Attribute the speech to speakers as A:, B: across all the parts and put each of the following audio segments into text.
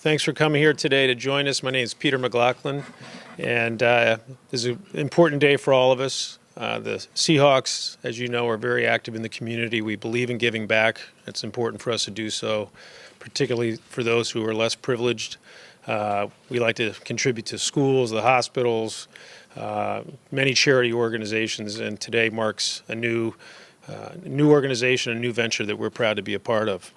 A: Thanks for coming here today to join us. My name is Peter McLaughlin, and this is an important day for all of us. The Seahawks, as you know, are very active in the community. We believe in giving back. It's important for us to do so, particularly for those who are less privileged. We like to contribute to schools, the hospitals, many charity organizations, and today marks a new organization, a new venture that we're proud to be a part of.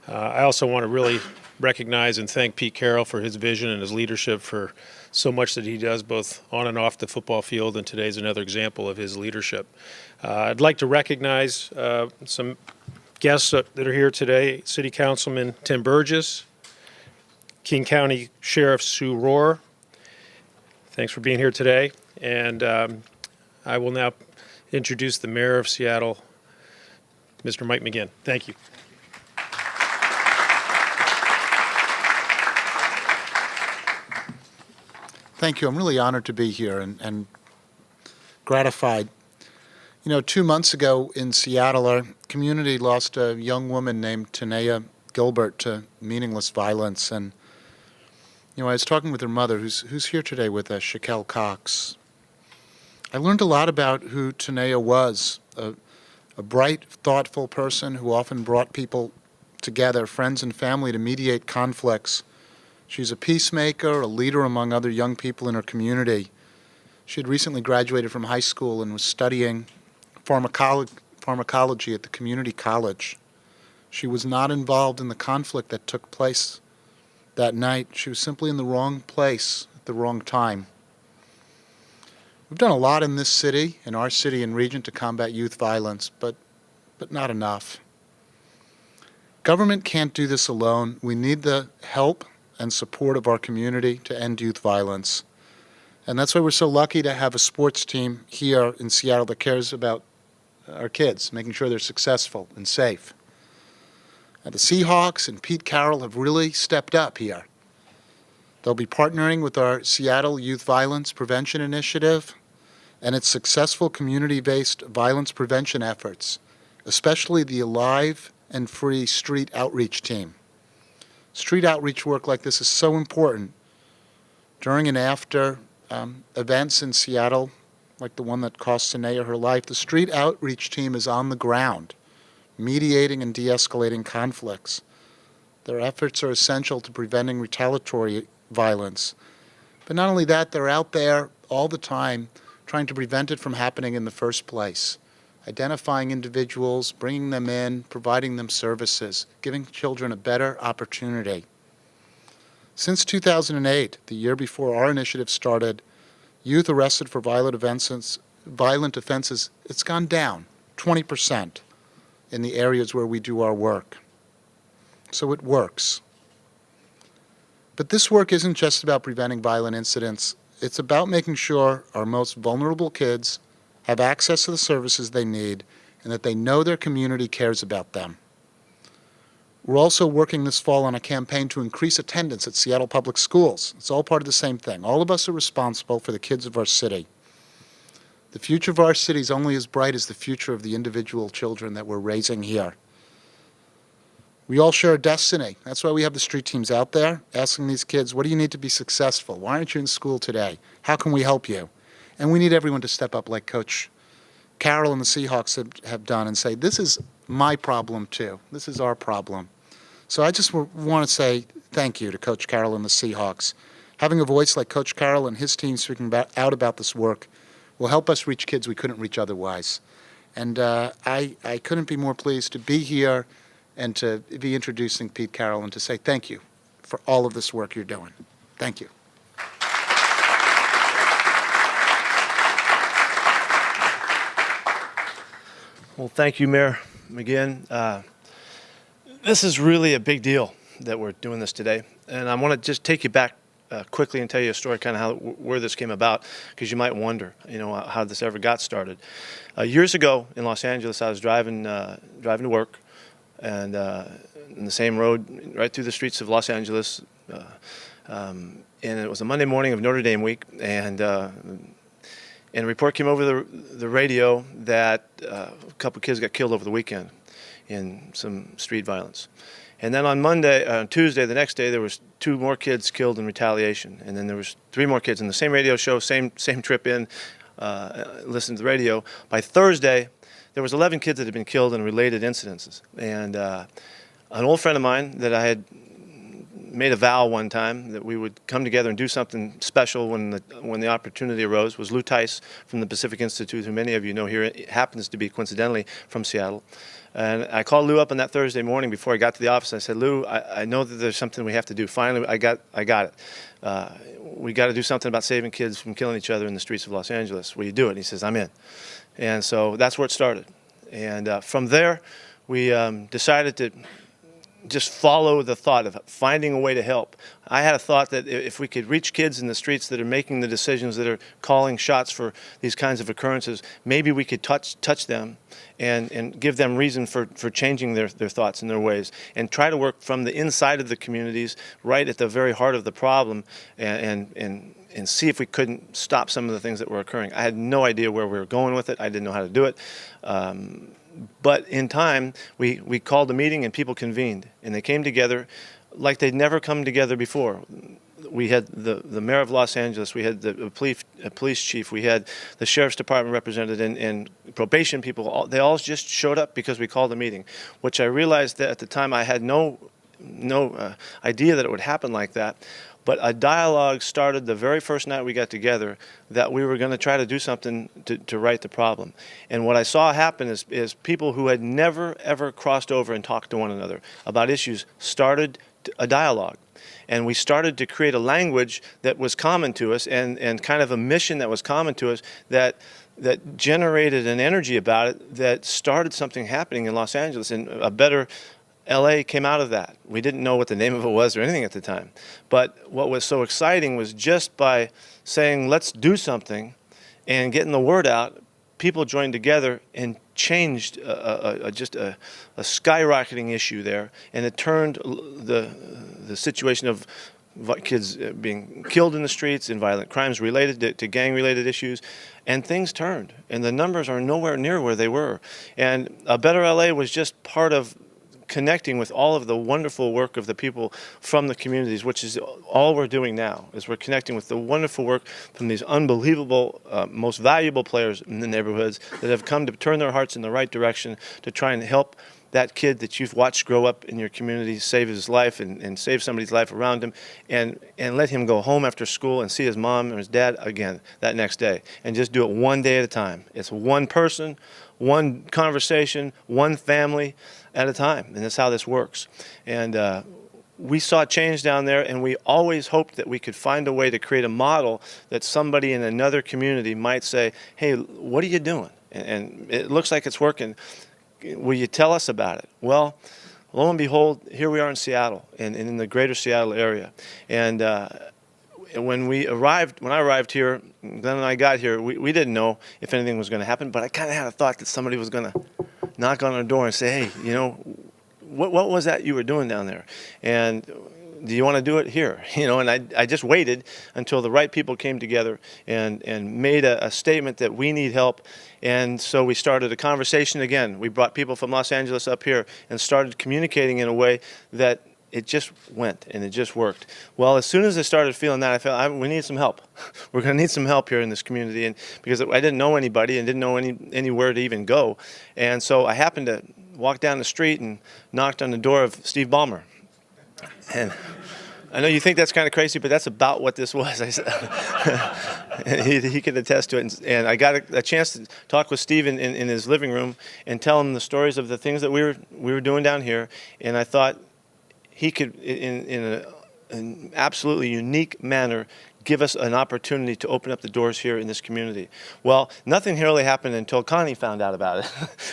A: I also want to really recognize and thank Pete Carroll for his vision and his leadership for so much that he does both on and off the football field, and today's another example of his leadership. I'd like to recognize some guests that are here today. City Councilman Tim Burgess, King County Sheriff Sue Rohr. Thanks for being here today. And I will now introduce the Mayor of Seattle, Mr. Mike McGinn. Thank you.
B: Thank you. I'm really honored to be here and gratified. You know, 2 months ago in Seattle, our community lost a young woman named Tanea Gilbert to meaningless violence. And, you know, I was talking with her mother, who's here today with us, Shaquelle Cox. I learned a lot about who Tanea was, a bright, thoughtful person who often brought people together, friends and family, to mediate conflicts. She's a peacemaker, a leader among other young people in her community. She had recently graduated from high school and was studying pharmacology at the community college. She was not involved in the conflict that took place that night. She was simply in the wrong place at the wrong time. We've done a lot in this city, in our city and region, to combat youth violence, but not enough. Government can't do this alone. We need the help and support of our community to end youth violence. And that's why we're so lucky to have a sports team here in Seattle that cares about our kids, making sure they're successful and safe. The Seahawks and Pete Carroll have really stepped up here. They'll be partnering with our Seattle Youth Violence Prevention Initiative and its successful community-based violence prevention efforts, especially the Alive and Free Street Outreach Team. Street outreach work like this is so important during and after events in Seattle, like the one that cost Tanea her life. The street outreach team is on the ground, mediating and de-escalating conflicts. Their efforts are essential to preventing retaliatory violence. But not only that, they're out there all the time trying to prevent it from happening in the first place. Identifying individuals, bringing them in, providing them services, giving children a better opportunity. Since 2008, the year before our initiative started, youth arrested for violent offenses, it's gone down 20% in the areas where we do our work. So it works. But this work isn't just about preventing violent incidents. It's about making sure our most vulnerable kids have access to the services they need, and that they know their community cares about them. We're also working this fall on a campaign to increase attendance at Seattle Public Schools. It's all part of the same thing. All of us are responsible for the kids of our city. The future of our city is only as bright as the future of the individual children that we're raising here. We all share a destiny. That's why we have the street teams out there asking these kids, what do you need to be successful? Why aren't you in school today? How can we help you? And we need everyone to step up like Coach Carroll and the Seahawks have done and say, this is my problem too. This is our problem. So I just want to say thank you to Coach Carroll and the Seahawks. Having a voice like Coach Carroll and his team speaking out about this work will help us reach kids we couldn't reach otherwise. And I couldn't be more pleased to be here and to be introducing Pete Carroll and to say thank you for all of this work you're doing. Thank you.
C: Well, thank you, Mayor McGinn. This is really a big deal that we're doing this today. And I want to just take you back quickly and tell you a story, kind of where this came about, because you might wonder, you know, how this ever got started. Years ago in Los Angeles, I was driving to work, and in the same road right through the streets of Los Angeles, and it was a Monday morning of Notre Dame week, and a report came over the radio that a couple of kids got killed over the weekend in some street violence. And then on Tuesday, the next day, there was 2 more kids killed in retaliation. And then there was 3 more kids in the same radio show, same trip in, listened to the radio. By Thursday, there was 11 kids that had been killed in related incidences. And an old friend of mine that I had made a vow one time that we would come together and do something special when the opportunity arose was Lou Tice from the Pacific Institute, who many of you know here. It happens to be coincidentally from Seattle. And I called Lou up on that Thursday morning before I got to the office. I said, Lou, I know that there's something we have to do. Finally, I got it. We got to do something about saving kids from killing each other in the streets of Los Angeles. Will you do it? And he says, I'm in. And so that's where it started. And from there, we decided to just follow the thought of finding a way to help. I had a thought that if we could reach kids in the streets that are making the decisions, that are calling shots for these kinds of occurrences, maybe we could touch them and give them reason for changing their thoughts and their ways, and try to work from the inside of the communities, right at the very heart of the problem, and see if we couldn't stop some of the things that were occurring. I had no idea where we were going with it. I didn't know how to do it. But in time, we called a meeting and people convened, and they came together like they'd never come together before. We had the mayor of Los Angeles, we had the police chief, we had the sheriff's department represented, and probation people. They all just showed up because we called a meeting, which I realized that at the time I had no idea that it would happen like that. But a dialogue started the very first night we got together that we were going to try to do something to right the problem. And what I saw happen is people who had never, ever crossed over and talked to one another about issues started a dialogue. And we started to create a language that was common to us, and kind of a mission that was common to us, that generated an energy about it that started something happening in Los Angeles, and a better LA came out of that. We didn't know what the name of it was or anything at the time. But what was so exciting was just by saying, let's do something, and getting the word out, people joined together and changed just a skyrocketing issue there. And it turned the situation of kids being killed in the streets and violent crimes related to gang-related issues, and things turned. And the numbers are nowhere near where they were. And A Better LA was just part of connecting with all of the wonderful work of the people from the communities, which is all we're doing now, is we're connecting with the wonderful work from these unbelievable, most valuable players in the neighborhoods that have come to turn their hearts in the right direction to try and help that kid that you've watched grow up in your community save his life and save somebody's life around him, and let him go home after school and see his mom or his dad again that next day, and just do it one day at a time. It's one person, one conversation, one family at a time, and that's how this works. And we saw change down there, and we always hoped that we could find a way to create a model that somebody in another community might say, hey, what are you doing? And it looks like it's working. Will you tell us about it? Well, lo and behold, here we are in Seattle, and in the greater Seattle area. And when I arrived here, Glenn and I got here, we didn't know if anything was going to happen, but I kind of had a thought that somebody was going to knock on our door and say, hey, you know, what was that you were doing down there? And do you want to do it here? You know, and I just waited until the right people came together and made a statement that we need help. And so we started a conversation again. We brought people from Los Angeles up here and started communicating in a way that it just went, and it just worked. Well, as soon as I started feeling that, I felt we need some help. We're going to need some help here in this community, and because I didn't know anybody and didn't know anywhere to even go. And so I happened to walk down the street and knocked on the door of Steve Ballmer. And I know you think that's kind of crazy, but that's about what this was. I said, he could attest to it. And I got a chance to talk with Steve in his living room and tell him the stories of the things that we were doing down here. And I thought he could, in an absolutely unique manner, give us an opportunity to open up the doors here in this community. Well, nothing really happened until Connie found out about it.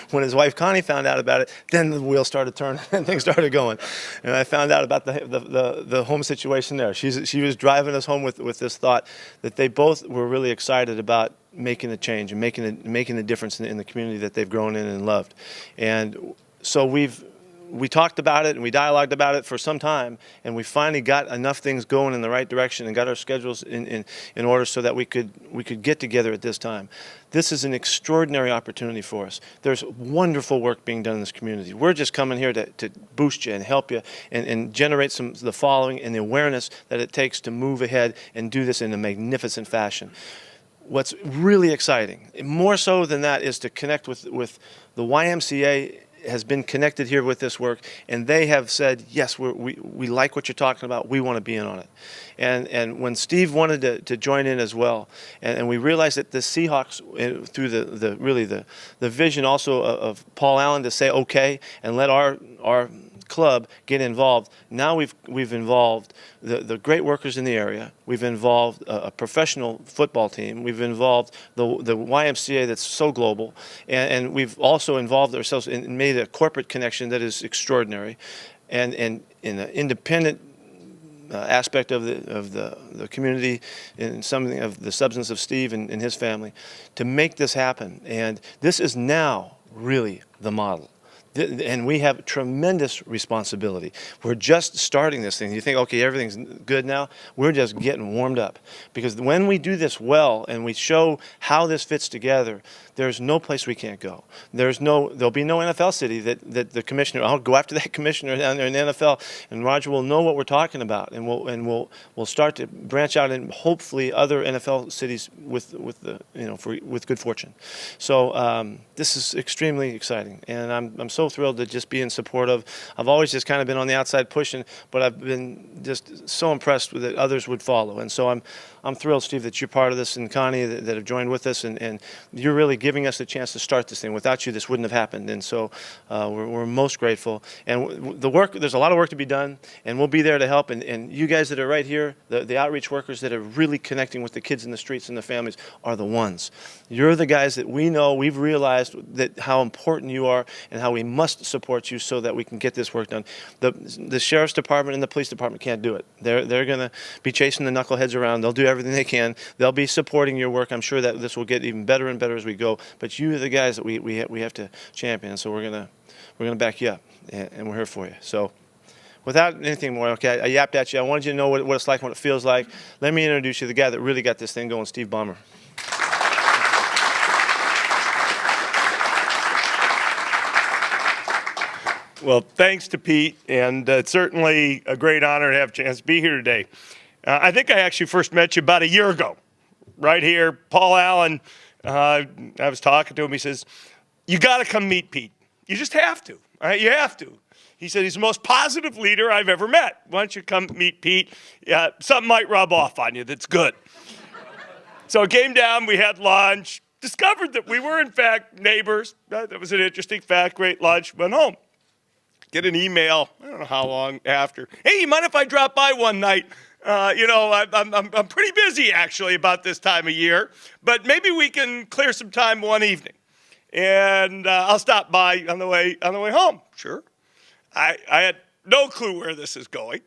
C: When his wife Connie found out about it, then the wheels started turning and things started going. And I found out about the home situation there. She was driving us home with this thought that they both were really excited about making a change and making a difference in the community that they've grown in and loved. And so we've we talked about it and we dialogued about it for some time, and we finally got enough things going in the right direction and got our schedules in order so that we could get together at this time. This is an extraordinary opportunity for us. There's wonderful work being done in this community. We're just coming here to boost you and help you and generate the following and the awareness that it takes to move ahead and do this in a magnificent fashion. What's really exciting, more so than that, is to connect with the YMCA. Has been connected here with this work, and they have said, yes, we like what you're talking about, we want to be in on it. And when Steve wanted to join in as well, and we realized that the Seahawks, through the vision also of Paul Allen to say okay and let our club get involved. Now we've involved the great workers in the area. We've involved a professional football team. We've involved the YMCA that's so global, and we've also involved ourselves and made a corporate connection that is extraordinary, and in an independent aspect of the community and something of the substance of Steve and his family to make this happen. And this is now really the model. And we have tremendous responsibility. We're just starting this thing. You think, okay, everything's good now? We're just getting warmed up. Because when we do this well and we show how this fits together, there's no place we can't go. There'll be no NFL city that the commissioner, I'll go after that commissioner down there in the NFL, and Roger will know what we're talking about, and we'll start to branch out in hopefully other NFL cities with good fortune. So this is extremely exciting, and I'm so thrilled to just be in support of. I've always just kind of been on the outside pushing, but I've been just so impressed with that others would follow, and so I'm thrilled, Steve, that you're part of this, and Connie that have joined with us, and you're really giving us a chance to start this thing. Without you, this wouldn't have happened, and so we're most grateful. And there's a lot of work to be done, and we'll be there to help. And you guys that are right here, the outreach workers that are really connecting with the kids in the streets and the families are the ones. You're the guys that we know, we've realized that how important you are and how we must support you so that we can get this work done. The Sheriff's Department and the Police Department can't do it. They're going to be chasing the knuckleheads around. They'll do everything they can. They'll be supporting your work. I'm sure that this will get even better and better as we go. But you are the guys that we have to champion. So we're gonna back you up, and we're here for you. So without anything more, okay, I yapped at you. I wanted you to know what it's like, what it feels like. Let me introduce you to the guy that really got this thing going, Steve Ballmer.
D: Well, thanks to Pete, and it's certainly a great honor to have a chance to be here today. I think I actually first met you about a year ago, right here. Paul Allen, I was talking to him. He says, you got to come meet Pete. You just have to. All right? You have to. He said, he's the most positive leader I've ever met. Why don't you come meet Pete? Something might rub off on you that's good. So I came down, we had lunch, discovered that we were, in fact, neighbors. That was an interesting fact. Great lunch. Went home. Get an email, I don't know how long after. Hey, you mind if I drop by one night? I'm pretty busy, actually, about this time of year, but maybe we can clear some time one evening. And I'll stop by on the way home. Sure. I had no clue where this is going.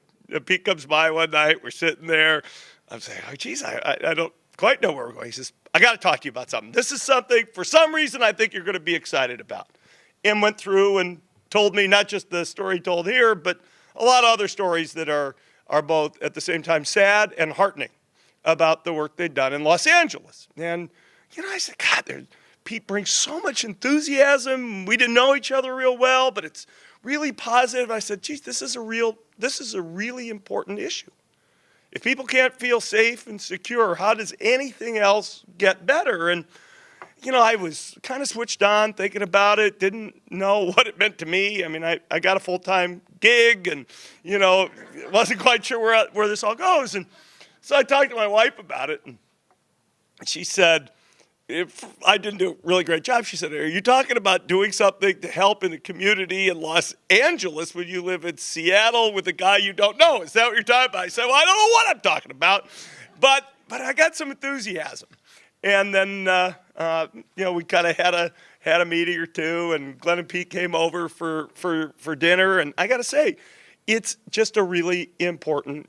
D: Pete comes by one night. We're sitting there. I'm saying, oh, geez, I don't quite know where we're going. He says, I got to talk to you about something. This is something, for some reason, I think you're going to be excited about. And went through and told me not just the story told here, but a lot of other stories that are both at the same time sad and heartening about the work they've done in Los Angeles. And, I said, God, Pete brings so much enthusiasm. We didn't know each other real well, but it's really positive. I said, geez, this is a really important issue. If people can't feel safe and secure, how does anything else get better? And I was kind of switched on thinking about it, didn't know what it meant to me. I mean, I got a full-time gig and, wasn't quite sure where this all goes. And so I talked to my wife about it, and she said, if I didn't do a really great job, she said, are you talking about doing something to help in the community in Los Angeles when you live in Seattle with a guy you don't know? Is that what you're talking about? I said, well, I don't know what I'm talking about, but I got some enthusiasm. And then, we kind of had a meeting or two, and Glenn and Pete came over for dinner. And I got to say, it's just a really important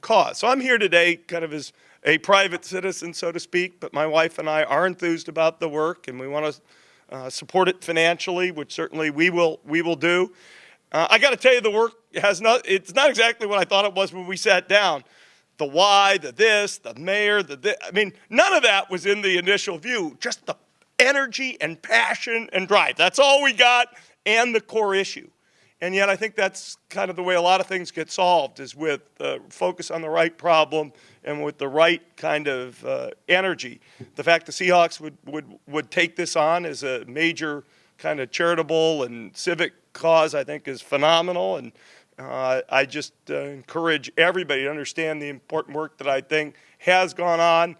D: cause. So I'm here today kind of as a private citizen, so to speak, but my wife and I are enthused about the work, and we want to support it financially, which certainly we will do. I got to tell you, the work it's not exactly what I thought it was when we sat down. The why, the this, the mayor, I mean, none of that was in the initial view, just the energy and passion and drive. That's all we got, and the core issue. And yet I think that's kind of the way a lot of things get solved, is with focus on the right problem and with the right kind of energy. The fact the Seahawks would take this on as a major kind of charitable and civic cause, I think, is phenomenal. And I just encourage everybody to understand the important work that I think has gone on.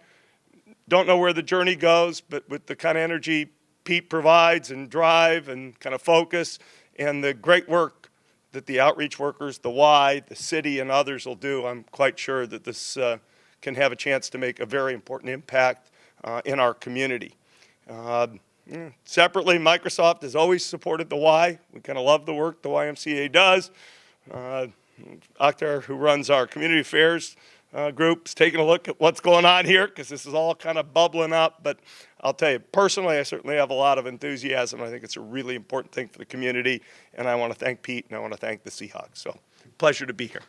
D: Don't know where the journey goes, but with the kind of energy Pete provides and drive and kind of focus and the great work that the outreach workers, the Y, the city, and others will do, I'm quite sure that this can have a chance to make a very important impact in our community. Separately, Microsoft has always supported the Y. We kind of love the work the YMCA does. Akhtar, who runs our community affairs groups, taking a look at what's going on here, because this is all kind of bubbling up. But I'll tell you, personally, I certainly have a lot of enthusiasm. I think it's a really important thing for the community, and I want to thank Pete, and I want to thank the Seahawks. So, pleasure to be here.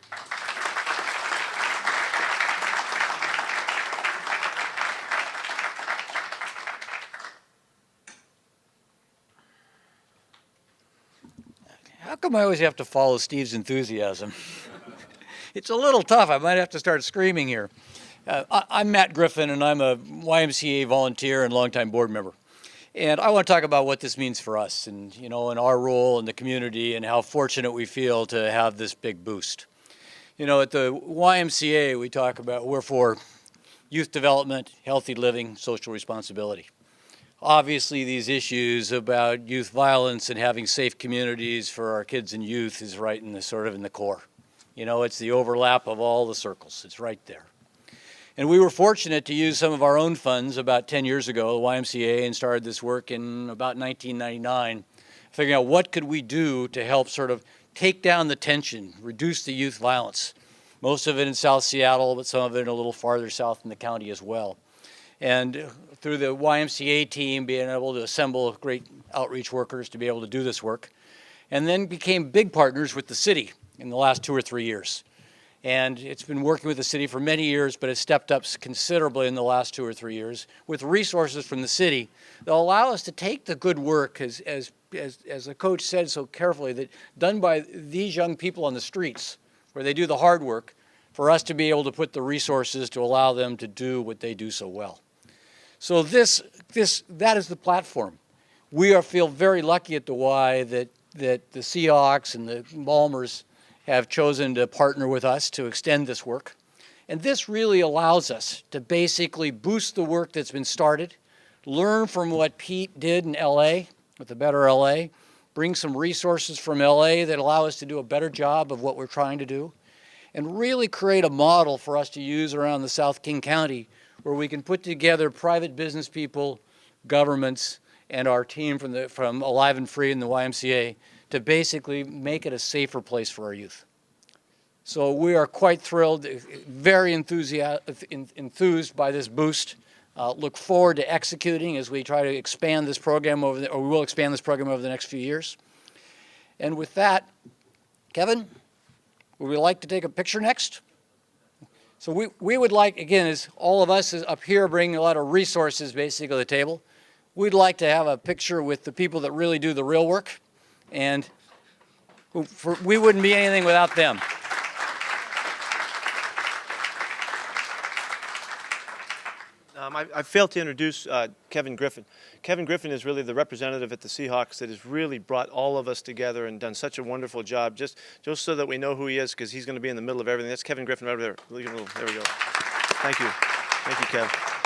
E: How come I always have to follow Steve's enthusiasm? It's a little tough. I might have to start screaming here. I'm Matt Griffin, and I'm a YMCA volunteer and longtime board member. And I want to talk about what this means for us and, you know, and our role in the community and how fortunate we feel to have this big boost. You know, at the YMCA, we talk about we're for youth development, healthy living, social responsibility. Obviously, these issues about youth violence and having safe communities for our kids and youth is right in the sort of in the core. You know, it's the overlap of all the circles. It's right there. And we were fortunate to use some of our own funds about 10 years ago, the YMCA, and started this work in about 1999, figuring out what could we do to help sort of take down the tension, reduce the youth violence. Most of it in South Seattle, but some of it a little farther south in the county as well. And through the YMCA team being able to assemble great outreach workers to be able to do this work, and then became big partners with the city in the last 2 or 3 years. And it's been working with the city for many years, but it's stepped up considerably in the last 2 or 3 years with resources from the city that allow us to take the good work, as the coach said so carefully, that done by these young people on the streets, where they do the hard work, for us to be able to put the resources to allow them to do what they do so well. So that is the platform. We feel very lucky at the Y that the Seahawks and the Balmers have chosen to partner with us to extend this work. And this really allows us to basically boost the work that's been started, learn from what Pete did in LA with the Better LA, bring some resources from LA that allow us to do a better job of what we're trying to do, and really create a model for us to use around the South King County where we can put together private business people, governments, and our team from Alive and Free and the YMCA to basically make it a safer place for our youth. So we are quite thrilled, very enthused by this boost. Look forward to executing as we try to expand this program we will expand this program over the next few years. And with that, Kevin, would we like to take a picture next? So we would like, again, as all of us is up here bringing a lot of resources basically to the table, we'd like to have a picture with the people that really do the real work, and we wouldn't be anything without them.
C: I failed to introduce Kevin Griffin. Kevin Griffin is really the representative at the Seahawks that has really brought all of us together and done such a wonderful job, just so that we know who he is, because he's going to be in the middle of everything. That's Kevin Griffin right over there. There we go. Thank you. Thank you, Kev.